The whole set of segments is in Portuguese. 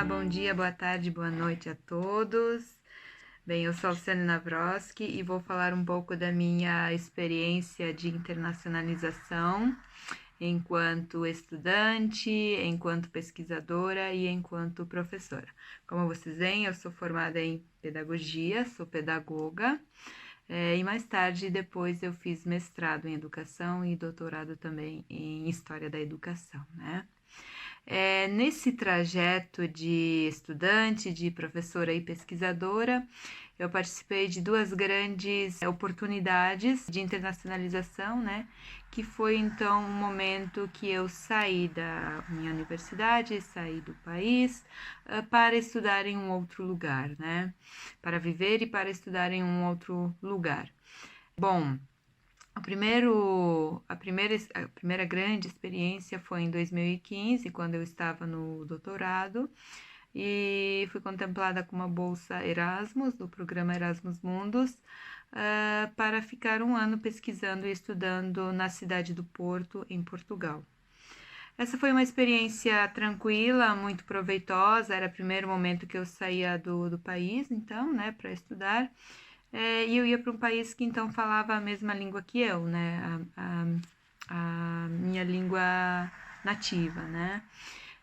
bom dia, boa tarde, boa noite a todos. Bem, eu sou a Luciane Navrosky e vou falar um pouco da minha experiência de internacionalização enquanto estudante, enquanto pesquisadora e enquanto professora. Como vocês veem, eu sou formada em pedagogia, sou pedagoga, e mais tarde, depois eu fiz mestrado em educação e doutorado também em história da educação, né? Nesse trajeto de estudante, de professora e pesquisadora, eu participei de duas grandes oportunidades de internacionalização, né? Que foi então um momento que eu saí da minha universidade, saí do país para estudar em um outro lugar, né? Para viver e para estudar em um outro lugar. Bom, a primeira grande experiência foi em 2015, quando eu estava no doutorado, e fui contemplada com uma bolsa Erasmus, do programa Erasmus Mundus, para ficar um ano pesquisando e estudando na cidade do Porto, em Portugal. Essa foi uma experiência tranquila, muito proveitosa, era o primeiro momento que eu saía do país, então, né, para estudar. E eu ia para um país que então falava a mesma língua que eu, né? A minha língua nativa, né?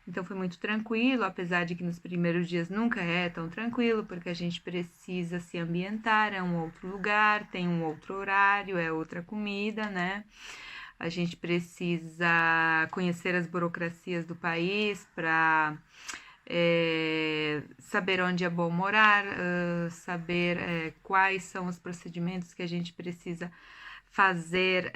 Então foi muito tranquilo, apesar de que nos primeiros dias nunca é tão tranquilo, porque a gente precisa se ambientar, é um outro lugar, tem um outro horário, é outra comida, né? A gente precisa conhecer as burocracias do país para saber onde é bom morar, saber quais são os procedimentos que a gente precisa fazer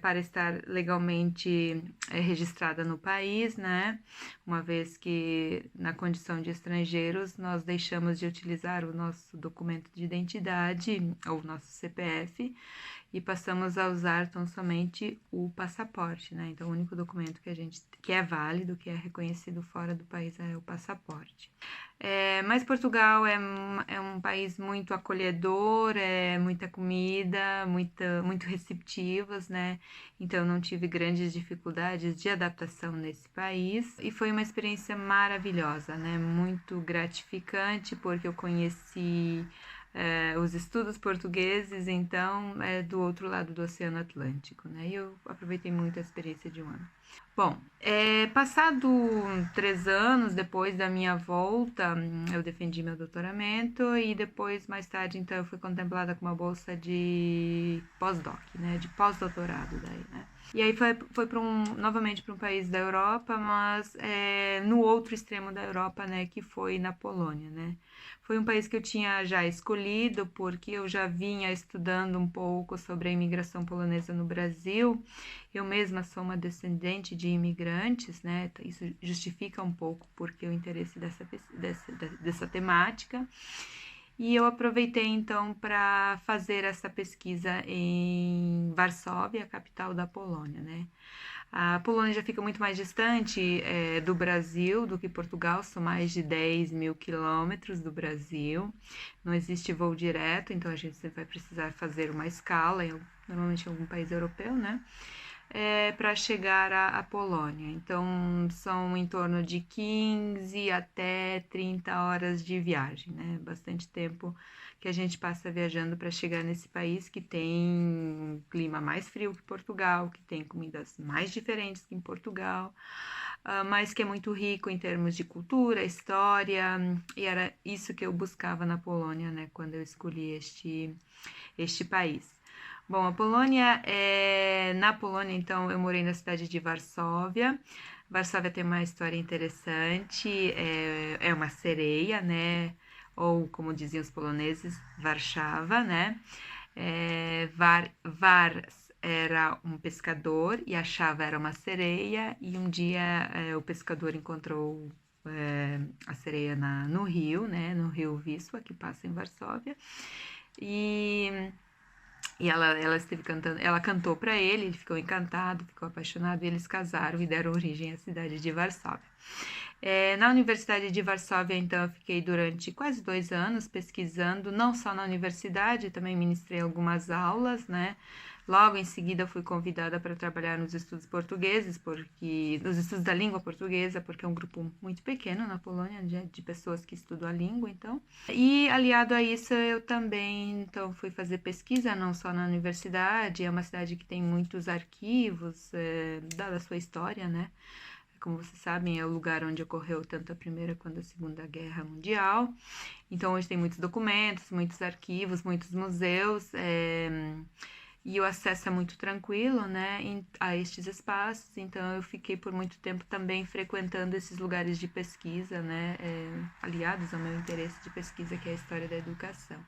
para estar legalmente registrada no país, né? Uma vez que na condição de estrangeiros nós deixamos de utilizar o nosso documento de identidade ou o nosso CPF e passamos a usar tão somente o passaporte, né? Então o único documento que é válido, que é reconhecido fora do país é o passaporte. Mas Portugal é um país muito acolhedor, muita comida, muito receptivos, né? Então não tive grandes dificuldades de adaptação nesse país e foi uma experiência maravilhosa, né? Muito gratificante porque eu conheci os estudos portugueses, então, do outro lado do Oceano Atlântico, né? E eu aproveitei muito a experiência de um ano. Bom, passado 3 anos depois da minha volta, eu defendi meu doutoramento e depois, mais tarde, então, eu fui contemplada com uma bolsa de pós-doc, né? De pós-doutorado daí, né? E aí foi novamente para um país da Europa, mas no outro extremo da Europa, né? Que foi na Polônia, né? Foi um país que eu tinha já escolhido porque eu já vinha estudando um pouco sobre a imigração polonesa no Brasil. Eu mesma sou uma descendente de imigrantes, né? Isso justifica um pouco porque o interesse dessa temática. E eu aproveitei então para fazer essa pesquisa em Varsóvia, a capital da Polônia, né? A Polônia já fica muito mais distante do Brasil do que Portugal, são mais de 10 mil quilômetros do Brasil. Não existe voo direto, então a gente sempre vai precisar fazer uma escala, normalmente em algum país europeu, né? Para chegar à Polônia. Então, são em torno de 15 até 30 horas de viagem, né? Bastante tempo que a gente passa viajando para chegar nesse país que tem um clima mais frio que Portugal, que tem comidas mais diferentes que em Portugal, mas que é muito rico em termos de cultura, história, e era isso que eu buscava na Polônia, né? Quando eu escolhi este país. Bom, na Polônia, então, eu morei na cidade de Varsóvia. Varsóvia tem uma história interessante, é uma sereia, né? Ou, como diziam os poloneses, Warszawa, né? Vars era um pescador e a Chava era uma sereia, e um dia o pescador encontrou a sereia no rio, né? No rio Wisła, que passa em Varsóvia, e ela esteve cantando, ela cantou para ele ficou encantado, ficou apaixonado, e eles casaram e deram origem à cidade de Varsóvia. Na Universidade de Varsóvia, então, eu fiquei durante quase 2 anos pesquisando, não só na universidade, também ministrei algumas aulas, né, Logo em seguida fui convidada para trabalhar nos estudos portugueses, nos estudos da língua portuguesa, porque é um grupo muito pequeno na Polônia de pessoas que estudam a língua, então. E aliado a isso, eu também então fui fazer pesquisa, não só na universidade, é uma cidade que tem muitos arquivos, dada a sua história, né? Como vocês sabem, é o lugar onde ocorreu tanto a Primeira quanto a Segunda Guerra Mundial. Então, hoje tem muitos documentos, muitos arquivos, muitos museus, e o acesso é muito tranquilo, né, a estes espaços. Então, eu fiquei por muito tempo também frequentando esses lugares de pesquisa, né, aliados ao meu interesse de pesquisa, que é a história da educação.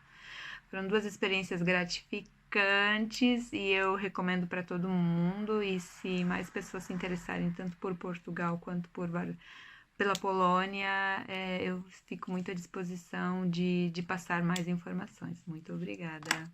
Foram 2 experiências gratificantes e eu recomendo para todo mundo. E se mais pessoas se interessarem tanto por Portugal quanto pela Polônia, eu fico muito à disposição de passar mais informações. Muito obrigada.